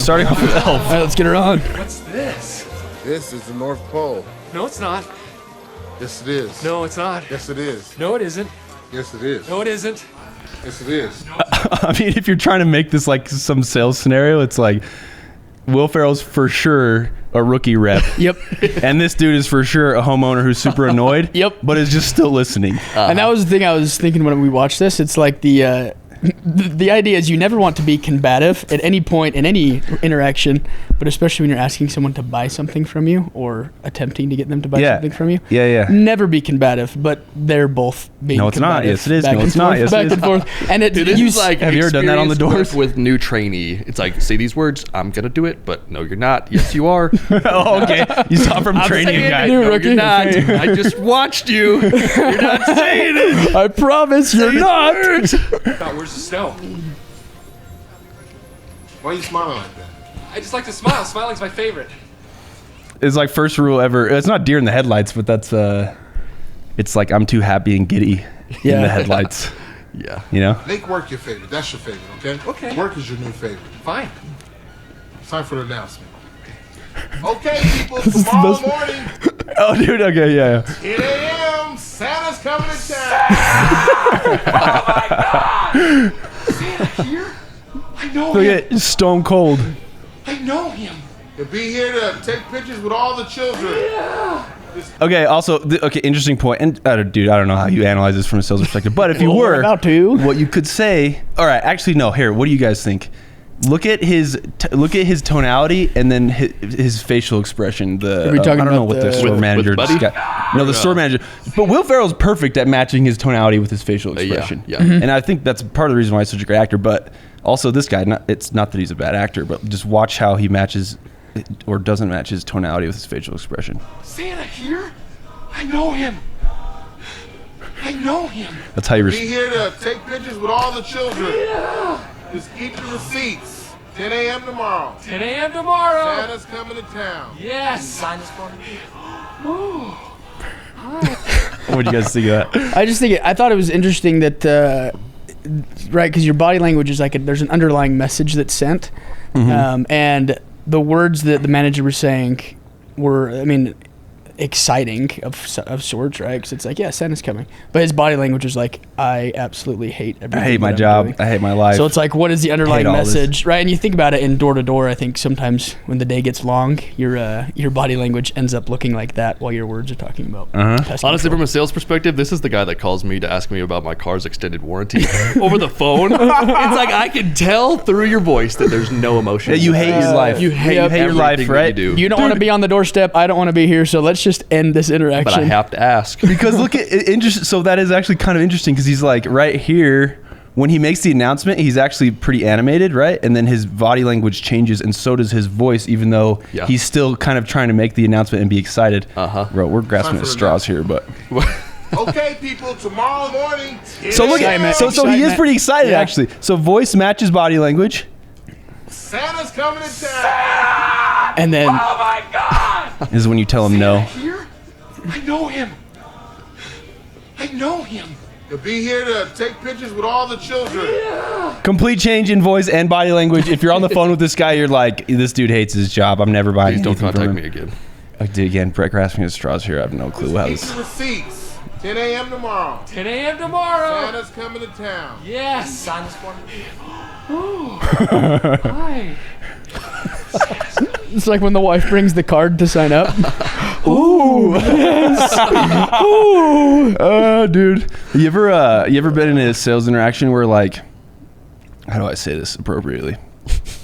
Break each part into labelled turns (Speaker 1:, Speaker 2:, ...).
Speaker 1: starting off with Elf.
Speaker 2: All right, let's get her on.
Speaker 3: What's this?
Speaker 4: This is the North Pole.
Speaker 3: No, it's not.
Speaker 4: Yes, it is.
Speaker 3: No, it's not.
Speaker 4: Yes, it is.
Speaker 3: No, it isn't.
Speaker 4: Yes, it is.
Speaker 3: No, it isn't.
Speaker 4: Yes, it is.
Speaker 1: I mean, if you're trying to make this like some sales scenario, it's like Will Ferrell's for sure a rookie rep.
Speaker 2: Yep.
Speaker 1: And this dude is for sure a homeowner who's super annoyed.
Speaker 2: Yep.
Speaker 1: But is just still listening.
Speaker 2: And that was the thing I was thinking when we watched this. It's like the idea is you never want to be combative at any point in any interaction, but especially when you're asking someone to buy something from you or attempting to get them to buy something from you.
Speaker 1: Yeah.
Speaker 2: Never be combative, but they're both being
Speaker 1: No, it's not.
Speaker 2: combative.
Speaker 1: Yes, it is.
Speaker 2: Back
Speaker 1: No,
Speaker 2: and
Speaker 1: it's not.
Speaker 2: forth,
Speaker 1: Yes, it
Speaker 2: back
Speaker 1: is.
Speaker 2: and forth. And it
Speaker 5: Dude, this is like
Speaker 1: Have you ever done that on the
Speaker 5: experience
Speaker 1: doors?
Speaker 5: with new trainee? It's like, say these words, I'm gonna do it, but no, you're not. Yes, you are.
Speaker 1: Oh, okay. You saw from
Speaker 5: I'm
Speaker 1: training
Speaker 5: saying
Speaker 1: guy.
Speaker 5: it. No,
Speaker 2: rookie.
Speaker 5: you're not. I just watched you. You're not saying it.
Speaker 2: I promise you're not.
Speaker 3: Where's the snow?
Speaker 4: Why are you smiling like that?
Speaker 3: I just like to smile. Smiling's my favorite.
Speaker 1: It's like first rule ever. It's not deer in the headlights, but that's it's like I'm too happy and giddy in the headlights.
Speaker 5: Yeah.
Speaker 1: You know?
Speaker 4: Make work your favorite. That's your favorite, okay?
Speaker 3: Okay.
Speaker 4: Work is your new favorite.
Speaker 3: Fine.
Speaker 4: It's time for the announcement. Okay, people, tomorrow morning,
Speaker 1: Oh, dude. Okay. Yeah.
Speaker 4: 10 a.m., Santa's coming to town.
Speaker 3: Santa here? I know
Speaker 1: Look
Speaker 3: him.
Speaker 1: at Stone Cold.
Speaker 3: I know him.
Speaker 4: He'll be here to take pictures with all the children.
Speaker 1: Okay. Also, okay. Interesting point. And dude, I don't know how you analyze this from a sales perspective, but if you
Speaker 2: Well,
Speaker 1: were
Speaker 2: we're about to.
Speaker 1: what you could say. All right. Actually, no. Here. What do you guys think? Look at his tonality and then his facial expression.
Speaker 2: Are we talking
Speaker 1: I don't know
Speaker 2: about
Speaker 1: what the store
Speaker 5: With
Speaker 1: manager.
Speaker 5: Buddy?
Speaker 1: No, the store manager. But Will Ferrell's perfect at matching his tonality with his facial expression.
Speaker 5: yeah. Mhm.
Speaker 1: And I think that's part of the reason why he's such a great actor. But also, this guy. It's not that he's a bad actor, but just watch how he matches or doesn't match his tonality with his facial expression.
Speaker 3: Santa here? I know him. I know him.
Speaker 1: That's how you.
Speaker 4: Be here to take pictures with all the children. Just keep the receipts. 10 a.m. tomorrow.
Speaker 3: 10 a.m. tomorrow.
Speaker 4: Santa's coming to town.
Speaker 3: Yes. Sign this for me.
Speaker 1: What do you guys think of that?
Speaker 2: I just think I thought it was interesting that right, because your body language is like there's an underlying message that's sent, and the words that the manager was saying were, I mean, exciting of sorts, right? Because it's like, yeah, Santa's coming, but his body language is like, I absolutely hate everything.
Speaker 1: I hate my
Speaker 2: that I'm
Speaker 1: job.
Speaker 2: doing.
Speaker 1: I hate my life.
Speaker 2: So it's like, what is the underlying
Speaker 1: all this.
Speaker 2: message, right? And you think about it in door to door. I think sometimes when the day gets long, your body language ends up looking like that while your words are talking about. pest
Speaker 5: Honestly,
Speaker 2: control.
Speaker 5: from a sales perspective, this is the guy that calls me to ask me about my car's extended warranty over the phone. It's like I can tell through your voice that there's no emotion.
Speaker 1: Yeah, you hate your life.
Speaker 5: You hate,
Speaker 1: your life,
Speaker 5: everything that
Speaker 1: right?
Speaker 5: You do.
Speaker 2: You don't want to be on the doorstep. I don't want to be here. So let's just end this interaction.
Speaker 5: but I have to ask.
Speaker 1: Because look at interesting. So that is actually kind of interesting because he's like right here when he makes the announcement, he's actually pretty animated, right? And then his body language changes, and so does his voice, even though he's still kind of trying to make the announcement and be excited. Bro, we're grasping at straws here, but.
Speaker 4: Okay, people, tomorrow morning.
Speaker 1: So look at so he is pretty excited actually. So voice matches body language.
Speaker 4: Santa's coming to town.
Speaker 2: And then
Speaker 3: Oh my God.
Speaker 1: Is when you tell him no.
Speaker 3: Here? I know him. I know him.
Speaker 4: He'll be here to take pictures with all the children.
Speaker 1: Complete change in voice and body language. If you're on the phone with this guy, you're like, this dude hates his job. I'm never buying
Speaker 5: Please don't
Speaker 1: anything from
Speaker 5: contact
Speaker 1: him.
Speaker 5: me again.
Speaker 1: I did again. Grasping at straws here. I have no clue how
Speaker 4: Keep
Speaker 1: this.
Speaker 4: the receipts. 10 a.m. tomorrow.
Speaker 3: 10 a.m. tomorrow.
Speaker 4: Santa's coming to town.
Speaker 3: Yes. Sign this for me. Hi.
Speaker 2: it's like when the wife brings the card to sign up. Ooh. Yes. Ooh.
Speaker 1: Dude, you ever been in a sales interaction where like, how do I say this appropriately?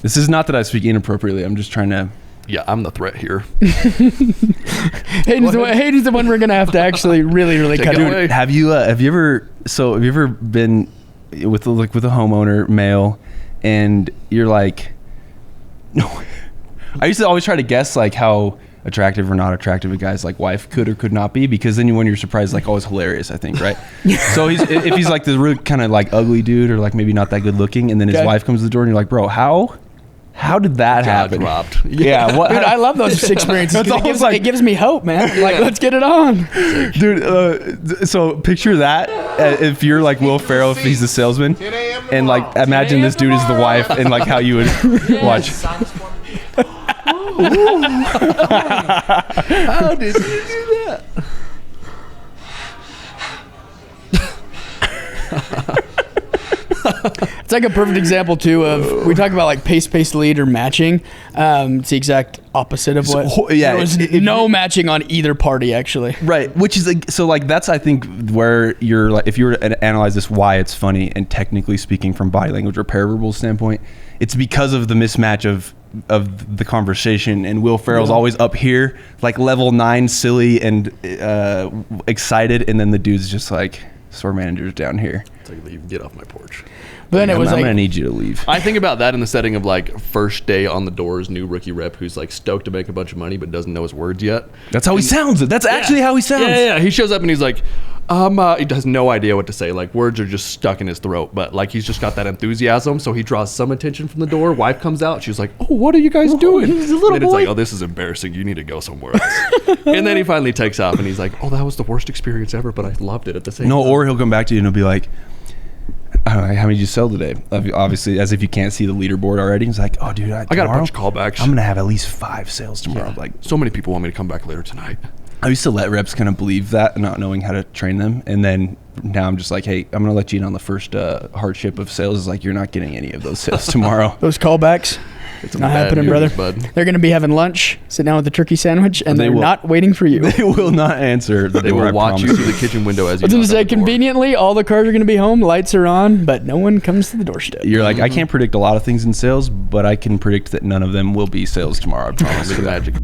Speaker 1: This is not that I speak inappropriately. I'm just trying to.
Speaker 5: Yeah, I'm the threat here.
Speaker 2: Hayden's the one we're gonna have to actually really
Speaker 5: Take
Speaker 2: cut
Speaker 5: it
Speaker 2: out.
Speaker 5: away.
Speaker 1: Have you ever been with a homeowner male, and you're like, no. I used to always try to guess like how attractive or not attractive a guy's like wife could or could not be, because then when you're surprised, like, oh, it's hilarious, I think, right? So if he's like this really kind of like ugly dude or like maybe not that good looking, and then his wife comes to the door and you're like, bro, how did that happen?
Speaker 5: Dropped.
Speaker 1: Yeah, what?
Speaker 2: Dude, I love those experiences.
Speaker 1: It's
Speaker 2: 'cause
Speaker 1: almost like-
Speaker 2: it gives me hope, man. Like, let's get it on.
Speaker 1: Dude, so picture that if you're like Will Ferrell, if he's the salesman,
Speaker 4: 10 a.m.
Speaker 1: and like
Speaker 4: tomorrow.
Speaker 1: imagine this dude is the wife, and like how you would watch.
Speaker 3: Sign this for me.
Speaker 5: How did you do that?
Speaker 2: It's like a perfect example too of we talk about like pace lead or matching. It's the exact opposite of what.
Speaker 1: Yeah,
Speaker 2: there was no matching on either party actually.
Speaker 1: Right, which is like, so like that's I think where you're like, if you were to analyze this, why it's funny and technically speaking from body language or paraverbal standpoint, it's because of the mismatch of the conversation, and Will Ferrell's always up here like level 9 silly and excited, and then the dude's just like, store manager's down here.
Speaker 5: It's like, leave, get off my porch.
Speaker 2: But then it was
Speaker 1: I'm
Speaker 2: like
Speaker 1: gonna need you to leave.
Speaker 5: I think about that in the setting of like first day on the doors, new rookie rep who's like stoked to make a bunch of money but doesn't know his words yet.
Speaker 1: That's how he sounds. That's actually how he sounds.
Speaker 5: Yeah. He shows up and he's like, he has no idea what to say. Like words are just stuck in his throat, but like he's just got that enthusiasm. So he draws some attention from the door. Wife comes out. She's like, "Oh, what are you guys doing?"
Speaker 2: he's a little
Speaker 5: and then
Speaker 2: boy.
Speaker 5: it's like, "Oh, this is embarrassing. You need to go somewhere else." And then he finally takes off and he's like, "Oh, that was the worst experience ever, but I loved it at the same
Speaker 1: No,
Speaker 5: time."
Speaker 1: or he'll come back to you and he'll be like, I don't know, how many did you sell today? Obviously, as if you can't see the leaderboard already. He's like, oh, dude,
Speaker 5: I got a bunch of callbacks.
Speaker 1: I'm going to have at least 5 sales tomorrow.
Speaker 5: Yeah.
Speaker 1: Like,
Speaker 5: So many people want me to come back later tonight.
Speaker 1: I used to let reps kind of believe that, not knowing how to train them. And then now I'm just like, hey, I'm going to let you in on the first hardship of sales. Is like, you're not getting any of those sales tomorrow.
Speaker 2: those callbacks.
Speaker 5: It's
Speaker 2: Not
Speaker 5: bad
Speaker 2: happening,
Speaker 5: news,
Speaker 2: brother.
Speaker 5: bud.
Speaker 2: They're going to be having lunch, sit down with the turkey sandwich, and
Speaker 1: They
Speaker 2: they're
Speaker 1: will.
Speaker 2: not waiting for you.
Speaker 1: They will not answer the
Speaker 5: They
Speaker 1: door,
Speaker 5: will
Speaker 1: I
Speaker 5: watch you
Speaker 1: promise.
Speaker 5: through the kitchen window as
Speaker 2: I
Speaker 5: you
Speaker 2: was going to
Speaker 5: knock
Speaker 2: say,
Speaker 5: on the door.
Speaker 2: conveniently, all the cars are going to be home, lights are on, but no one comes to the doorstep.
Speaker 1: You're like, I can't predict a lot of things in sales, but I can predict that none of them will be sales tomorrow. I promise.
Speaker 5: Make it magic.